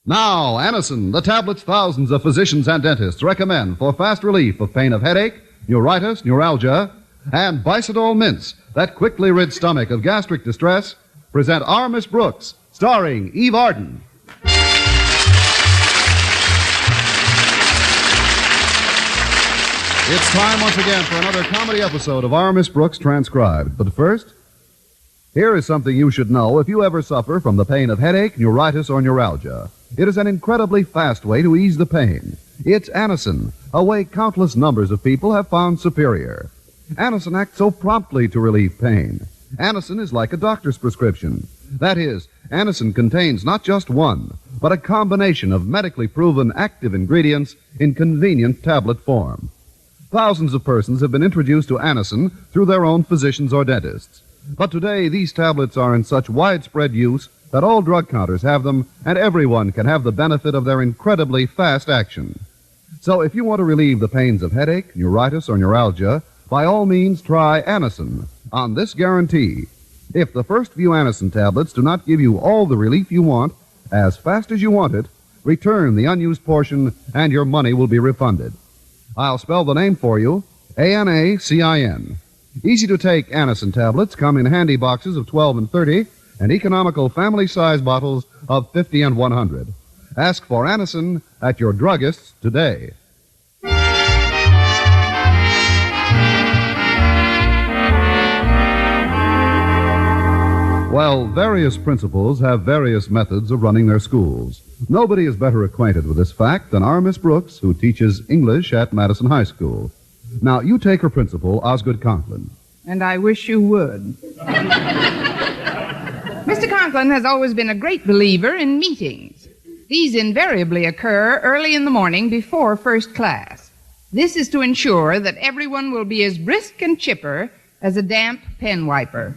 Now, Anacin, the tablets thousands of physicians and dentists recommend for fast relief of pain of headache, neuritis, neuralgia, and Bicidol mints that quickly rid stomach of gastric distress, present Our Miss Brooks, starring Eve Arden. It's time once again for another comedy episode of Our Miss Brooks Transcribed. But first, here is something you should know if you ever suffer from the pain of headache, neuritis, or neuralgia. It is an incredibly fast way to ease the pain. It's Anacin, a way countless numbers of people have found superior. Anacin acts so promptly to relieve pain. Anacin is like a doctor's prescription. That is, Anacin contains not just one, but a combination of medically proven active ingredients in convenient tablet form. Thousands of persons have been introduced to Anacin through their own physicians or dentists. But today, these tablets are in such widespread use that all drug counters have them, and everyone can have the benefit of their incredibly fast action. So if you want to relieve the pains of headache, neuritis, or neuralgia, by all means try Anacin on this guarantee. If the first few Anacin tablets do not give you all the relief you want, as fast as you want it, return the unused portion and your money will be refunded. I'll spell the name for you, Anacin. Easy-to-take Anacin tablets come in handy boxes of 12 and 30 and economical family-size bottles of 50 and 100. Ask for Anacin at your druggist's today. Well, various principals have various methods of running their schools. Nobody is better acquainted with this fact than our Miss Brooks, who teaches English at Madison High School. Now, you take her principal, Osgood Conklin. And I wish you would. Mr. Conklin has always been a great believer in meetings. These invariably occur early in the morning before first class. This is to ensure that everyone will be as brisk and chipper as a damp pen wiper.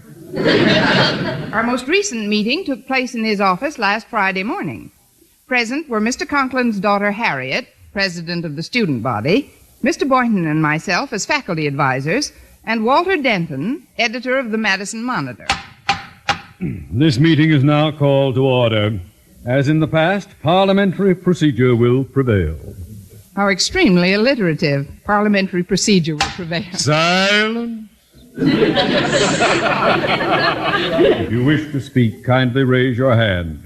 Our most recent meeting took place in his office last Friday morning. Present were Mr. Conklin's daughter Harriet, president of the student body, Mr. Boynton and myself as faculty advisors, and Walter Denton, editor of the Madison Monitor. This meeting is now called to order. As in the past, parliamentary procedure will prevail. How extremely alliterative. Parliamentary procedure will prevail. Silence. If you wish to speak, kindly raise your hand.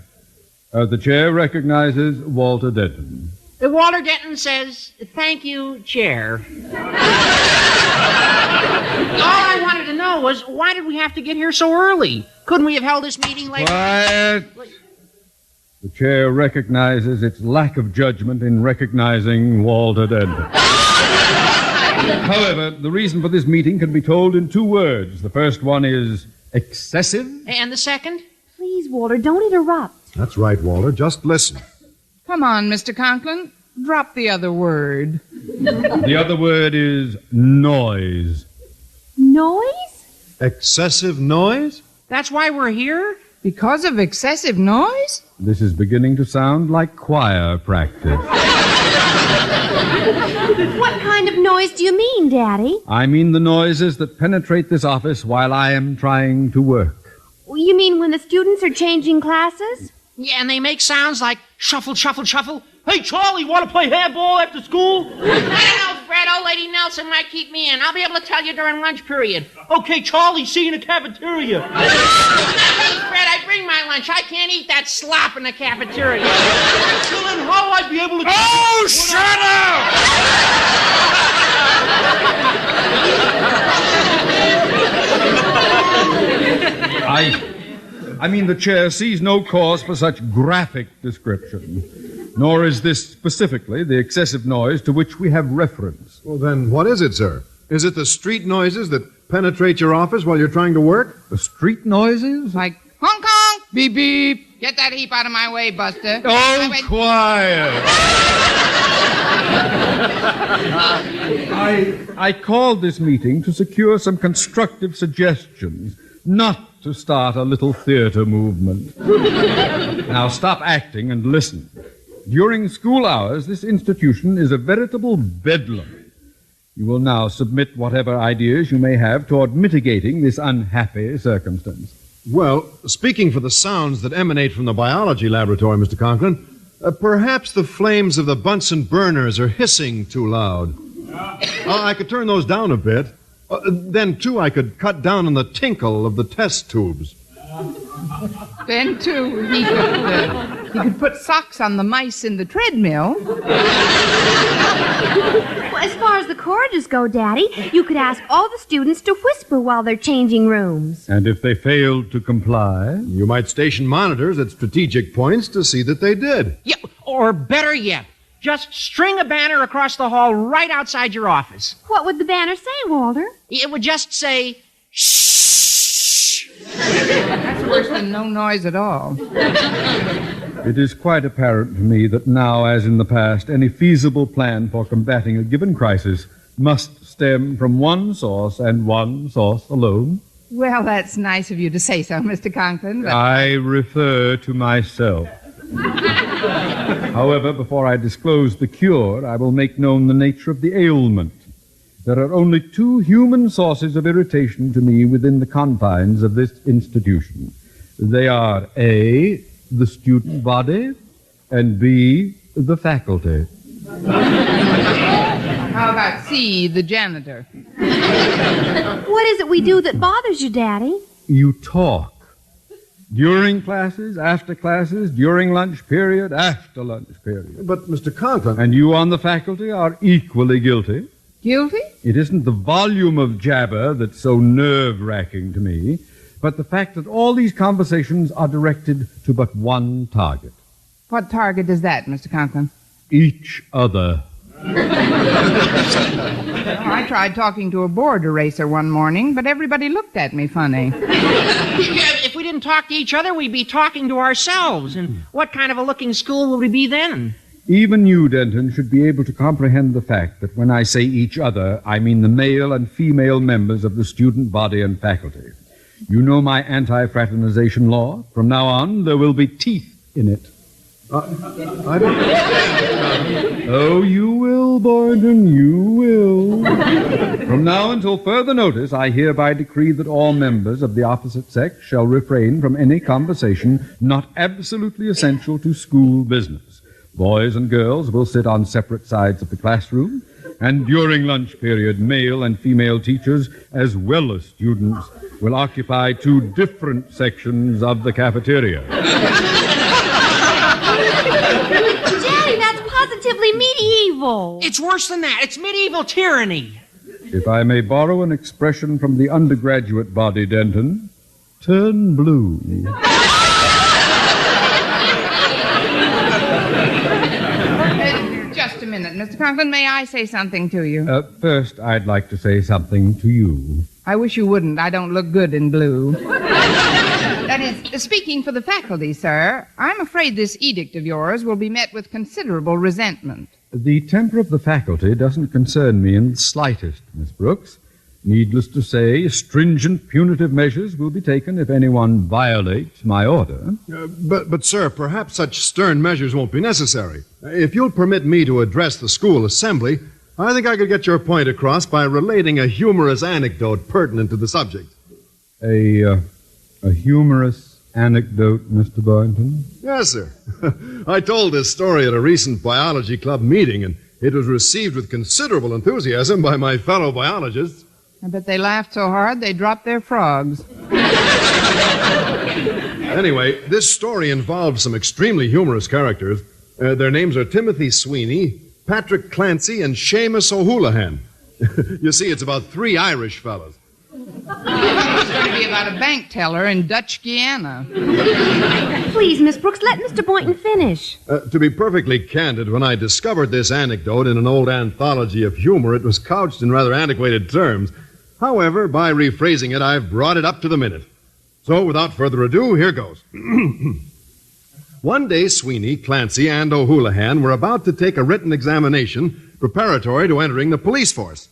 The chair recognizes Walter Denton. Walter Denton says, "Thank you, Chair." All I wanted to know was, why did we have to get here so early? Couldn't we have held this meeting later? Quiet. The chair recognizes its lack of judgment in recognizing Walter Denton. However, the reason for this meeting can be told in two words. The first one is excessive. And the second? Please, Walter, don't interrupt. That's right, Walter. Just listen. Come on, Mr. Conklin. Drop the other word. The other word is noise. Noise? Excessive noise? That's why we're here? Because of excessive noise? This is beginning to sound like choir practice. What kind of noise do you mean, Daddy? I mean the noises that penetrate this office while I am trying to work. You mean when the students are changing classes? Yeah, and they make sounds like shuffle, shuffle, shuffle. Hey, Charlie, want to play handball after school? I don't know, Fred. Old Lady Nelson might keep me in. I'll be able to tell you during lunch period. Okay, Charlie, see you in the cafeteria. Hey, Fred, I bring my lunch. I can't eat that slop in the cafeteria. Well, then how I'd be able to... Oh, shut up! I mean, the chair sees no cause for such graphic description. Nor is this specifically the excessive noise to which we have reference. Well, then, what is it, sir? Is it the street noises that penetrate your office while you're trying to work? The street noises? Like honk honk, beep beep. Get that heap out of my way, Buster. Oh, quiet. I called this meeting to secure some constructive suggestions, not to start a little theater movement. Now stop acting and listen. During school hours, this institution is a veritable bedlam. You will now submit whatever ideas you may have toward mitigating this unhappy circumstance. Well, speaking for the sounds that emanate from the biology laboratory, Mr. Conklin, Perhaps the flames of the Bunsen burners are hissing too loud. I could turn those down a bit. Then, too, I could cut down on the tinkle of the test tubes. Then, too, he could put socks on the mice in the treadmill. Well, as far as the corridors go, Daddy, you could ask all the students to whisper while they're changing rooms. And if they failed to comply? You might station monitors at strategic points to see that they did. Yeah, or better yet, just string a banner across the hall right outside your office. What would the banner say, Walter? It would just say, shh. That's worse than no noise at all. It is quite apparent to me that now, as in the past, any feasible plan for combating a given crisis must stem from one source and one source alone. Well, that's nice of you to say so, Mr. Conklin, but... I refer to myself. However, before I disclose the cure, I will make known the nature of the ailment. There are only two human sources of irritation to me within the confines of this institution. They are A, the student body, and B, the faculty. How about C, the janitor? What is it we do that bothers you, Daddy? You talk. During classes, after classes, during lunch period, after lunch period. But, Mr. Conklin... And you on the faculty are equally guilty. Guilty? It isn't the volume of jabber that's so nerve-wracking to me, but the fact that all these conversations are directed to but one target. What target is that, Mr. Conklin? Each other. I tried talking to a board eraser one morning, but everybody looked at me funny. If we didn't talk to each other, we'd be talking to ourselves. And what kind of a looking school would we be then? Even you, Denton, should be able to comprehend the fact that when I say each other, I mean the male and female members of the student body and faculty. You know my anti-fraternization law. From now on, there will be teeth in it. I don't... Oh, you will, Boynton, you will. From now until further notice, I hereby decree that all members of the opposite sex shall refrain from any conversation not absolutely essential to school business. Boys and girls will sit on separate sides of the classroom, and during lunch period, male and female teachers, as well as students, will occupy two different sections of the cafeteria. Daddy, that's positively medieval. It's worse than that. It's medieval tyranny. If I may borrow an expression from the undergraduate body, Denton, turn blue. Just a minute, Mr. Conklin. May I say something to you? First, I'd like to say something to you. I wish you wouldn't. I don't look good in blue. That is, speaking for the faculty, sir, I'm afraid this edict of yours will be met with considerable resentment. The temper of the faculty doesn't concern me in the slightest, Miss Brooks. Needless to say, stringent punitive measures will be taken if anyone violates my order. But, sir, perhaps such stern measures won't be necessary. If you'll permit me to address the school assembly, I think I could get your point across by relating a humorous anecdote pertinent to the subject. A humorous anecdote, Mr. Boynton? Yes, sir. I told this story at a recent biology club meeting, and it was received with considerable enthusiasm by my fellow biologists. I bet they laughed so hard they dropped their frogs. Anyway, this story involves some extremely humorous characters. Their names are Timothy Sweeney, Patrick Clancy, and Seamus O'Houlihan. You see, it's about three Irish fellas. It's going to be about a bank teller in Dutch Guiana. Please, Miss Brooks, let Mr. Boynton finish. To be perfectly candid, when I discovered this anecdote in an old anthology of humor, it was couched in rather antiquated terms. However, by rephrasing it, I've brought it up to the minute. So, without further ado, here goes. One day, Sweeney, Clancy, and O'Houlihan were about to take a written examination preparatory to entering the police force.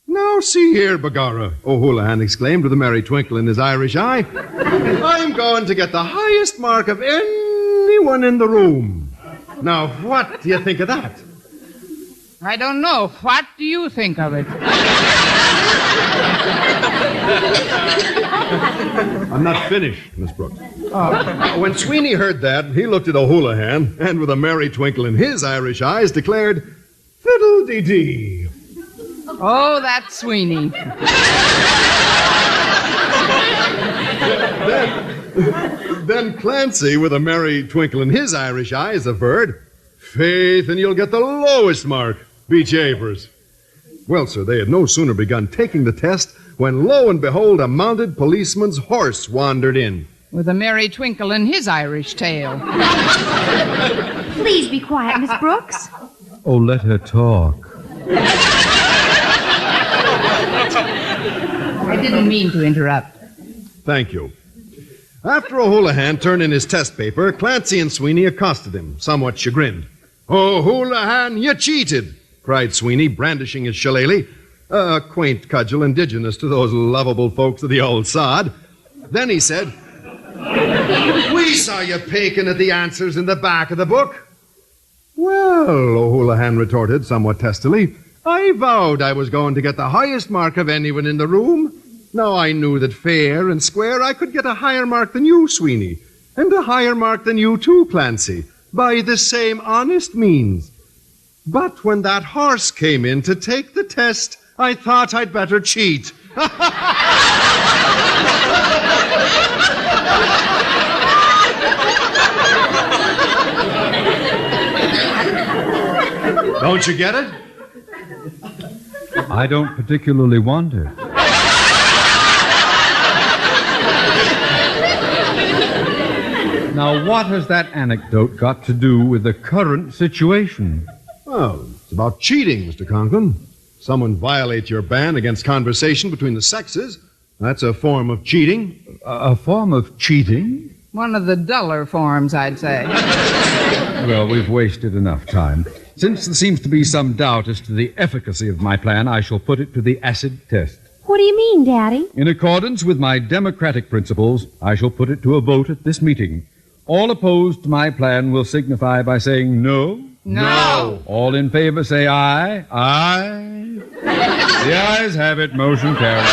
Now, see here, Begorra, O'Houlihan exclaimed with a merry twinkle in his Irish eye. I'm going to get the highest mark of anyone in the room. Now, what do you think of that? I don't know. What do you think of it? I'm not finished, Miss Brooks. When Sweeney heard that, he looked at O'Houlihan and, with a merry twinkle in his Irish eyes, declared, "Fiddle-dee-dee." Oh, that's Sweeney. Then Clancy, with a merry twinkle in his Irish eyes, averred, "Faith, and you'll get the lowest mark. Be japers." Well, sir, they had no sooner begun taking the test when, lo and behold, a mounted policeman's horse wandered in. With a merry twinkle in his Irish tail. Please be quiet, Miss Brooks. Oh, let her talk. I didn't mean to interrupt. Thank you. After O'Houlihan turned in his test paper, Clancy and Sweeney accosted him, somewhat chagrined. "O'Houlihan, you cheated!" cried Sweeney, brandishing his shillelagh, a quaint cudgel indigenous to those lovable folks of the old sod. Then he said, "We saw you peeking at the answers in the back of the book." "Well," O'Houlihan retorted somewhat testily, "I vowed I was going to get the highest mark of anyone in the room. Now I knew that fair and square I could get a higher mark than you, Sweeney, and a higher mark than you too, Clancy, by the same honest means. But when that horse came in to take the test, I thought I'd better cheat." Don't you get it? I don't particularly want it. Now, what has that anecdote got to do with the current situation? Well, it's about cheating, Mr. Conklin. Someone violates your ban against conversation between the sexes. That's a form of cheating. A form of cheating? One of the duller forms, I'd say. Well, we've wasted enough time. Since there seems to be some doubt as to the efficacy of my plan, I shall put it to the acid test. What do you mean, Daddy? In accordance with my democratic principles, I shall put it to a vote at this meeting. All opposed to my plan will signify by saying no. No. All in favor say aye. Aye. The ayes have it. Motion carried.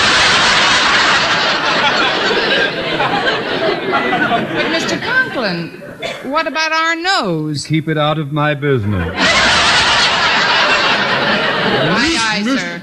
But, Mr. Conklin, what about our nose? Keep it out of my business. Aye, aye, sir.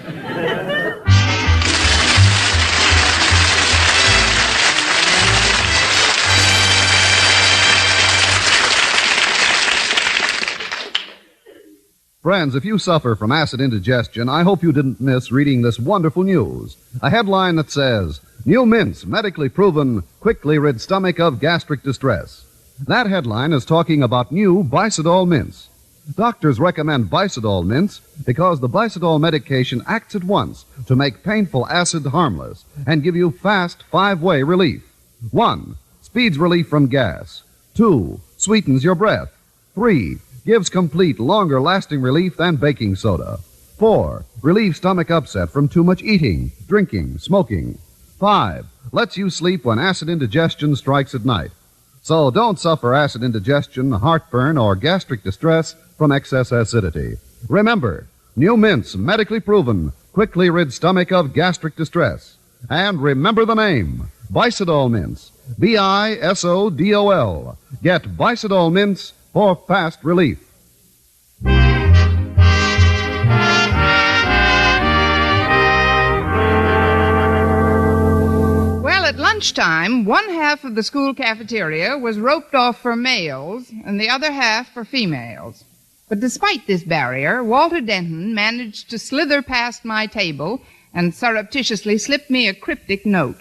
Friends, if you suffer from acid indigestion, I hope you didn't miss reading this wonderful news. A headline that says, "New mints medically proven quickly rid stomach of gastric distress." That headline is talking about new Bicidol mints. Doctors recommend Bicidol mints because the Bicidol medication acts at once to make painful acid harmless and give you fast 5-way relief. 1. Speeds relief from gas. 2. Sweetens your breath. 3. Gives complete, longer-lasting relief than baking soda. 4. Relieves stomach upset from too much eating, drinking, smoking. 5. Lets you sleep when acid indigestion strikes at night. So don't suffer acid indigestion, heartburn, or gastric distress from excess acidity. Remember, new mints, medically proven, quickly rid stomach of gastric distress. And remember the name, Bicidol mints. Bisodol. Get Bicidol mints for fast relief. Well, at lunchtime, one half of the school cafeteria was roped off for males and the other half for females. But despite this barrier, Walter Denton managed to slither past my table and surreptitiously slipped me a cryptic note.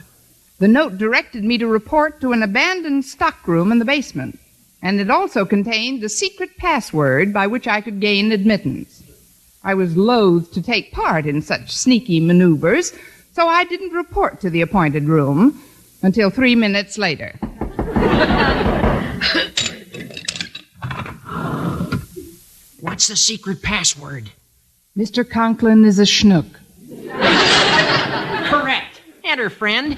The note directed me to report to an abandoned stockroom in the basement, and it also contained the secret password by which I could gain admittance. I was loath to take part in such sneaky maneuvers, so I didn't report to the appointed room until 3 minutes later. What's the secret password? Mr. Conklin is a schnook. Correct. Enter, friend.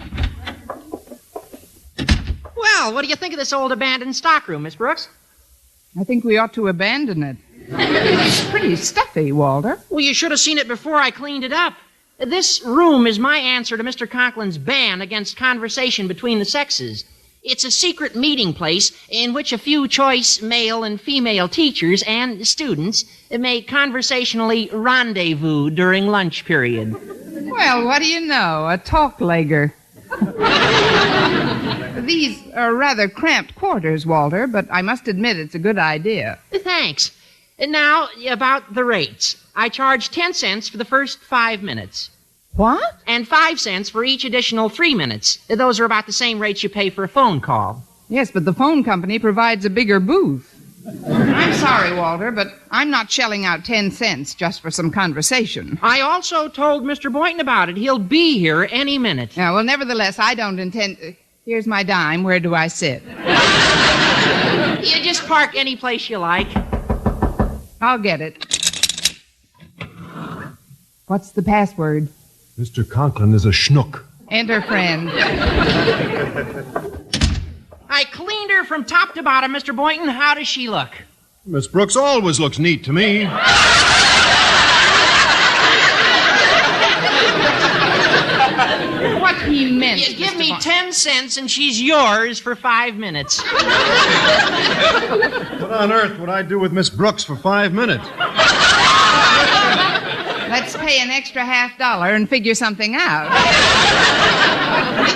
Well, what do you think of this old abandoned stockroom, Miss Brooks? I think we ought to abandon it. It's pretty stuffy, Walter. Well, you should have seen it before I cleaned it up. This room is my answer to Mr. Conklin's ban against conversation between the sexes. It's a secret meeting place in which a few choice male and female teachers and students may conversationally rendezvous during lunch period. Well, what do you know? A talk-legger. These are rather cramped quarters, Walter, but I must admit it's a good idea. Thanks. Now, about the rates. I charge 10 cents for the first 5 minutes. What? And 5 cents for each additional 3 minutes. Those are about the same rates you pay for a phone call. Yes, but the phone company provides a bigger booth. I'm sorry, Walter, but I'm not shelling out 10 cents just for some conversation. I also told Mr. Boynton about it. He'll be here any minute. Yeah, well, nevertheless, I don't intend... Here's my dime. Where do I sit? You just park any place you like. I'll get it. What's the password? Mr. Conklin is a schnook. Enter friend. I cleaned her from top to bottom, Mr. Boynton. How does she look? Miss Brooks always looks neat to me. What he meant, You give Mr. me Boynton. 10 cents and she's yours for 5 minutes. What on earth would I do with Miss Brooks for 5 minutes? Let's pay an extra $50 and figure something out.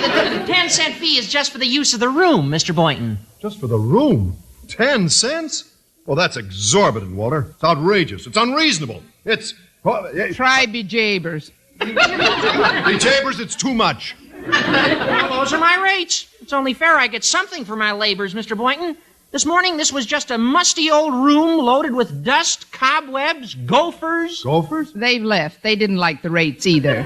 The 10-cent fee is just for the use of the room, Mr. Boynton. Just for the room? 10 cents? Well, that's exorbitant, Walter. It's outrageous. It's unreasonable. It's... Try bejabers. Jabers, it's too much. Well, those are my rates. It's only fair I get something for my labors, Mr. Boynton. This morning, this was just a musty old room loaded with dust, cobwebs, gophers. Gophers? They've left. They didn't like the rates either.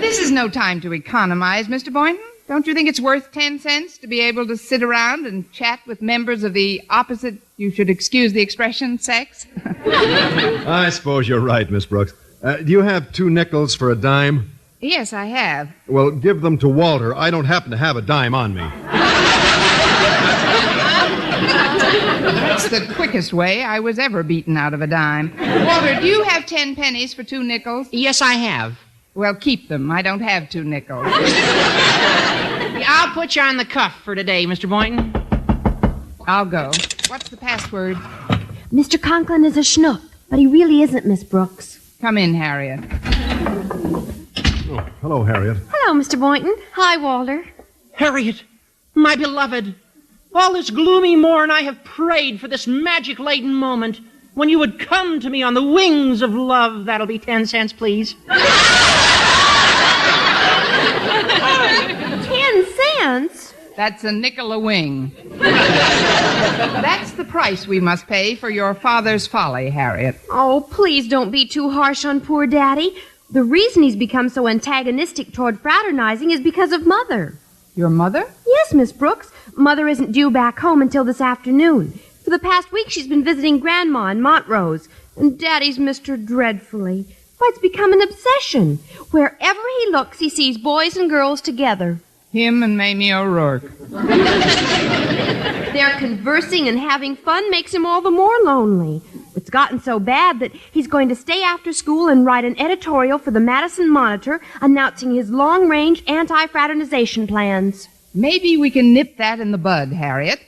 This is no time to economize, Mr. Boynton. Don't you think it's worth 10 cents to be able to sit around and chat with members of the opposite, you should excuse the expression, sex? I suppose you're right, Miss Brooks. Do you have 2 nickels for a dime? Yes, I have. Well, give them to Walter. I don't happen to have a dime on me. That's the quickest way I was ever beaten out of a dime. Walter, do you have 10 pennies for 2 nickels? Yes, I have. Well, keep them. I don't have 2 nickels. I'll put you on the cuff for today, Mr. Boynton. I'll go. What's the password? Mr. Conklin is a schnook, but he really isn't, Miss Brooks. Come in, Harriet. Oh, hello, Harriet. Hello, Mr. Boynton. Hi, Walter. Harriet, my beloved, all this gloomy morn I have prayed for this magic-laden moment when you would come to me on the wings of love. That'll be 10 cents, please. 10 cents? That's a nickel a wing. That's the price we must pay for your father's folly, Harriet. Oh, please don't be too harsh on poor Daddy. The reason he's become so antagonistic toward fraternizing is because of Mother. Your mother? Yes, Miss Brooks. Mother isn't due back home until this afternoon. For the past week, she's been visiting Grandma in Montrose, and Daddy's missed her dreadfully. Why, it's become an obsession. Wherever he looks, he sees boys and girls together. Him and Mamie O'Rourke. Their conversing and having fun makes him all the more lonely. It's gotten so bad that he's going to stay after school and write an editorial for the Madison Monitor announcing his long-range anti-fraternization plans. Maybe we can nip that in the bud, Harriet.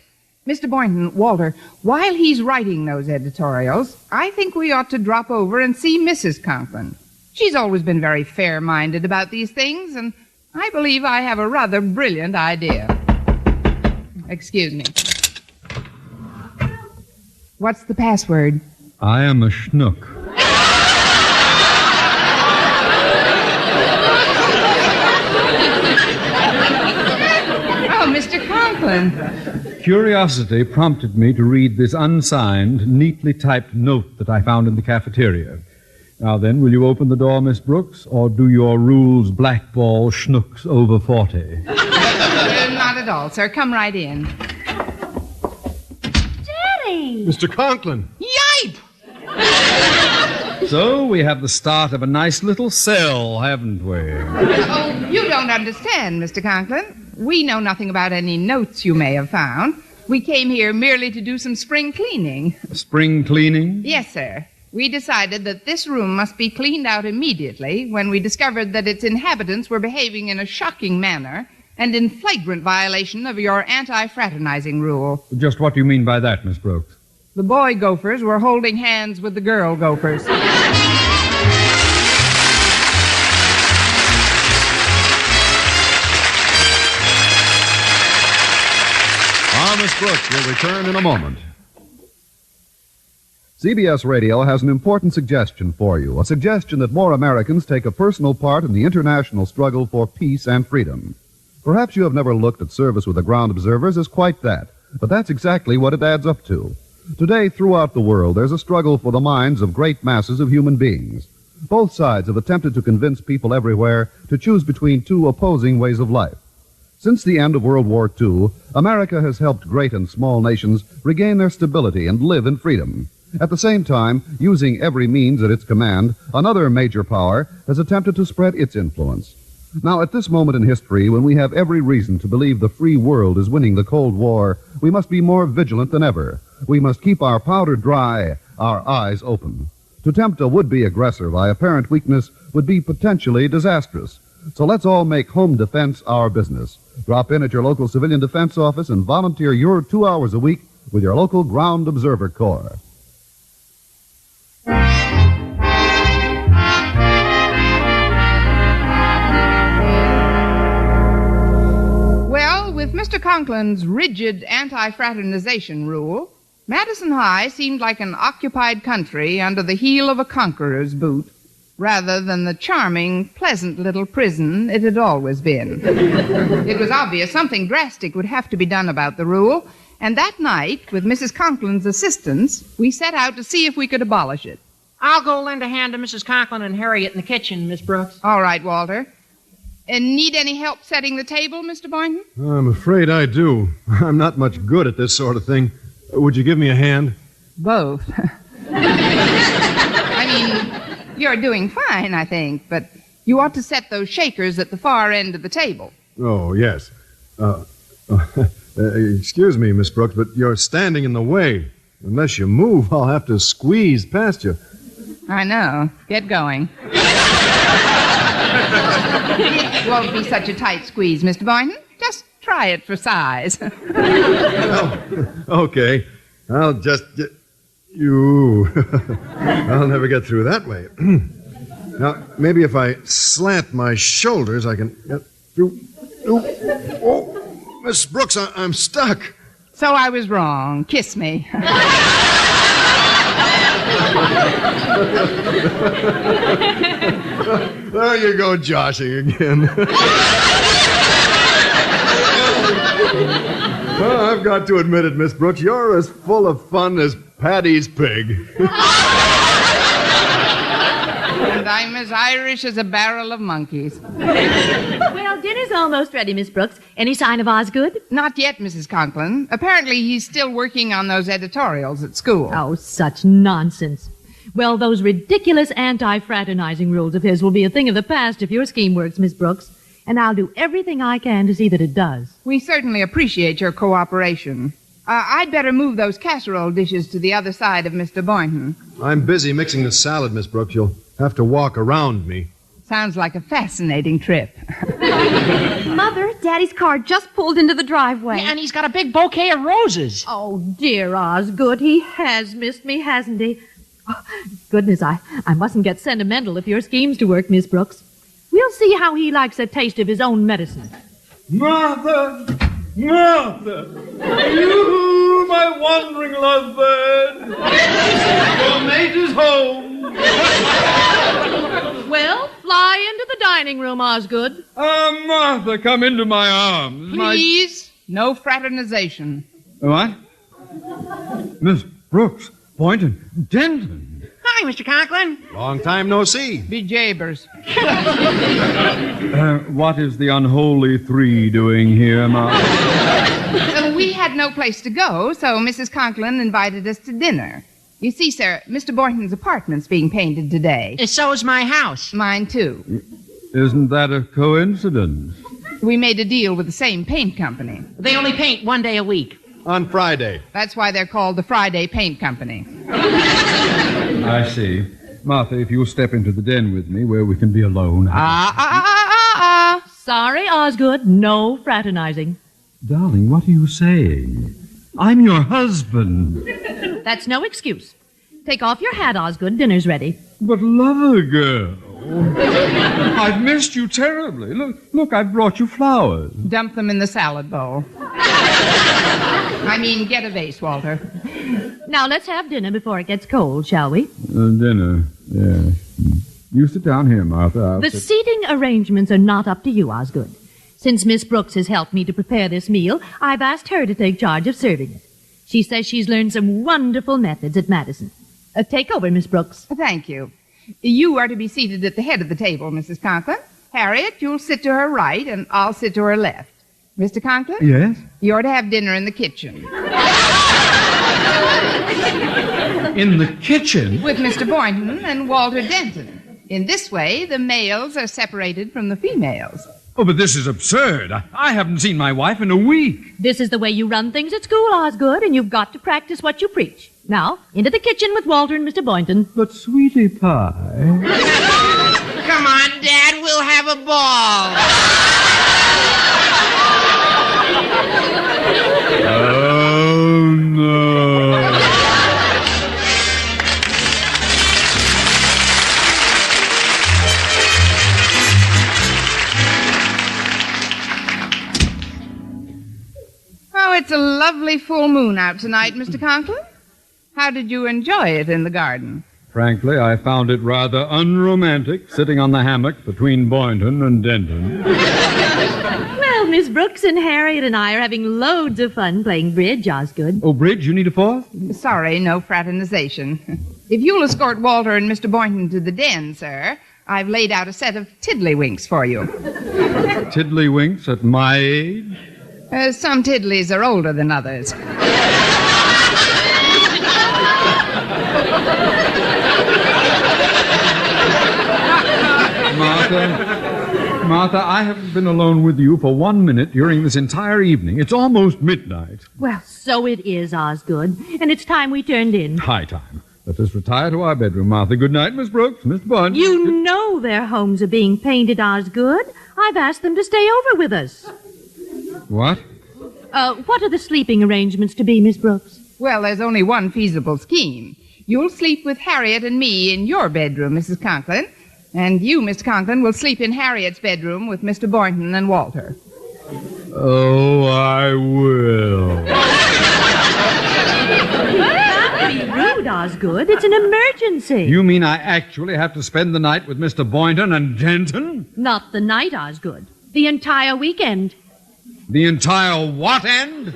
Mr. Boynton, Walter, while he's writing those editorials, I think we ought to drop over and see Mrs. Conklin. She's always been very fair-minded about these things, and I believe I have a rather brilliant idea. Excuse me. What's the password? I am a schnook. Oh, Mr. Conklin. Curiosity prompted me to read this unsigned, neatly typed note that I found in the cafeteria. Now then, will you open the door, Miss Brooks, or do your rules blackball schnooks over 40? Not at all, sir. Come right in. Daddy! Mr. Conklin. Yipe! So we have the start of a nice little cell, haven't we? Oh, you don't understand, Mr. Conklin. We know nothing about any notes you may have found. We came here merely to do some spring cleaning. Spring cleaning? Yes, sir. we decided that this room must be cleaned out immediately when we discovered that its inhabitants were behaving in a shocking manner and in flagrant violation of your anti-fraternizing rule. Just what do you mean by that, Miss Brooks? The boy gophers were holding hands with the girl gophers. Our Miss Brooks will return in a moment. CBS Radio has an important suggestion for you, a suggestion that more Americans take a personal part in the international struggle for peace and freedom. Perhaps you have never looked at service with the ground observers as quite that, but that's exactly what it adds up to. Today, throughout the world, there's a struggle for the minds of great masses of human beings. Both sides have attempted to convince people everywhere to choose between two opposing ways of life. Since the end of World War II, America has helped great and small nations regain their stability and live in freedom. At the same time, using every means at its command, another major power has attempted to spread its influence. Now, at this moment in history, when we have every reason to believe the free world is winning the Cold War, we must be more vigilant than ever. We must keep our powder dry, our eyes open. To tempt a would-be aggressor by apparent weakness would be potentially disastrous. So let's all make home defense our business. Drop in at your local civilian defense office and volunteer your 2 hours a week with your local Ground Observer Corps. Well, with Mr. Conklin's rigid anti-fraternization rule, Madison High seemed like an occupied country under the heel of a conqueror's boot, rather than the charming, pleasant little prison it had always been. It was obvious something drastic would have to be done about the rule, and that night, with Mrs. Conklin's assistance, we set out to see if we could abolish it. I'll go lend a hand to Mrs. Conklin and Harriet in the kitchen, Miss Brooks. All right, Walter. And need any help setting the table, Mr. Boynton? I'm afraid I do. I'm not much good at this sort of thing. Would you give me a hand? Both. I mean, you're doing fine, I think, but you ought to set those shakers at the far end of the table. Oh, yes. Excuse me, Miss Brooks, but you're standing in the way. Unless you move, I'll have to squeeze past you. I know. Get going. It won't be such a tight squeeze, Mr. Boynton. Just try it for size. Okay. I'll just get you. I'll never get through that way. Now, maybe if I slant my shoulders, I can get through. Oh, Miss Brooks, I'm stuck. So I was wrong. Kiss me. There you go, joshing again. Well, I've got to admit it, Miss Brooks, you're as full of fun as Paddy's pig. And I'm as Irish as a barrel of monkeys. Well, dinner's almost ready, Miss Brooks. Any sign of Osgood? Not yet, Mrs. Conklin. Apparently he's still working on those editorials at school. Oh, such nonsense. Well, those ridiculous anti-fraternizing rules of his will be a thing of the past if your scheme works, Miss Brooks. And I'll do everything I can to see that it does. We certainly appreciate your cooperation. I'd better move those casserole dishes to the other side of Mr. Boynton. I'm busy mixing the salad, Miss Brooks. You'll have to walk around me. Sounds like a fascinating trip. Mother, Daddy's car just pulled into the driveway. Yeah, and he's got a big bouquet of roses. Oh, dear Osgood, he has missed me, hasn't he? Oh, goodness, I mustn't get sentimental if your scheme's to work, Miss Brooks. We'll see how he likes a taste of his own medicine. Martha! Martha! You, my wandering lovebird! Your mate is home! Well, fly into the dining room, Osgood. Martha, come into my arms. Please, no fraternization. What? Miss Brooks, Boynton, Denton. Hi, Mr. Conklin. Long time no see. Be jabers. What is the unholy three doing here, Martha? We had no place to go, so Mrs. Conklin invited us to dinner. You see, sir, Mr. Boynton's apartment's being painted today. So is my house. Mine, too. Isn't that a coincidence? We made a deal with the same paint company. They only paint one day a week. On Friday. That's why they're called the Friday Paint Company. I see. Martha, if you'll step into the den with me where we can be alone. Sorry, Osgood, no fraternizing. Darling, what are you saying? I'm your husband. That's no excuse. Take off your hat, Osgood. Dinner's ready. But lover girl, I've missed you terribly. Look, I've brought you flowers. Dump them in the salad bowl. Get a vase, Walter. Now let's have dinner before it gets cold, shall we? Dinner, yes. You sit down here, Martha. The seating arrangements are not up to you, Osgood. Since Miss Brooks has helped me to prepare this meal, I've asked her to take charge of serving it. She says she's learned some wonderful methods at Madison. Take over, Miss Brooks. Thank you. You are to be seated at the head of the table, Mrs. Conklin. Harriet, you'll sit to her right, and I'll sit to her left. Mr. Conklin? Yes? You're to have dinner in the kitchen. In the kitchen? With Mr. Boynton and Walter Denton. In this way, the males are separated from the females. Oh, but this is absurd. I haven't seen my wife in a week. This is the way you run things at school, Osgood, and you've got to practice what you preach. Now, into the kitchen with Walter and Mr. Boynton. But, sweetie pie... Come on, Dad, we'll have a ball. Oh, no. Oh, it's a lovely full moon out tonight, Mr. Conklin. How did you enjoy it in the garden? Frankly, I found it rather unromantic sitting on the hammock between Boynton and Denton. Well, Miss Brooks and Harriet and I are having loads of fun playing bridge, Osgood. Oh, bridge, you need a fourth? Sorry, no fraternization. If you'll escort Walter and Mr. Boynton to the den, sir, I've laid out a set of tiddlywinks for you. Tiddlywinks at my age? Some tiddlies are older than others. Martha, I haven't been alone with you for 1 minute during this entire evening. It's almost midnight. Well, so it is, Osgood, and it's time we turned in. High time. Let us retire to our bedroom, Martha. Good night, Miss Brooks, Mr. Boynton. You know their homes are being painted, Osgood. I've asked them to stay over with us. What? What are the sleeping arrangements to be, Miss Brooks? Well, there's only one feasible scheme. You'll sleep with Harriet and me in your bedroom, Mrs. Conklin. And you, Mr. Conklin, will sleep in Harriet's bedroom with Mr. Boynton and Walter. Oh, I will. Don't be rude, Osgood. It's an emergency. You mean I actually have to spend the night with Mr. Boynton and Denton? Not the night, Osgood. The entire weekend. The entire what end?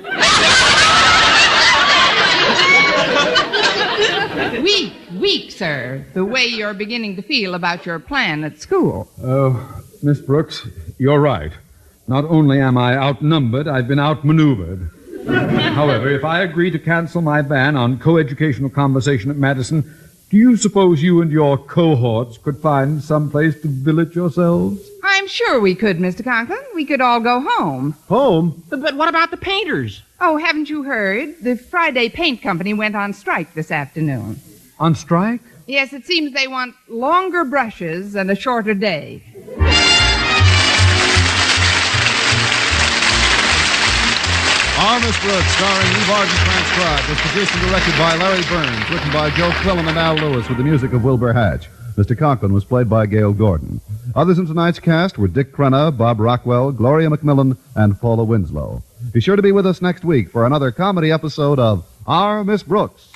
Weak, sir. The way you're beginning to feel about your plan at school. Oh, Miss Brooks, you're right. Not only am I outnumbered, I've been outmaneuvered. However, if I agree to cancel my ban on coeducational conversation at Madison, do you suppose you and your cohorts could find some place to billet yourselves? I'm sure we could, Mr. Conklin. We could all go home. Home? But what about the painters? Oh, haven't you heard? The Friday Paint Company went on strike this afternoon. On strike? Yes, it seems they want longer brushes and a shorter day. Our Miss Brooks, starring Eve Arden, transcribed, was produced and directed by Larry Burns, written by Joe Quillen and Al Lewis, with the music of Wilbur Hatch. Mr. Conklin was played by Gail Gordon. Others in tonight's cast were Dick Crenna, Bob Rockwell, Gloria McMillan, and Paula Winslow. Be sure to be with us next week for another comedy episode of Our Miss Brooks.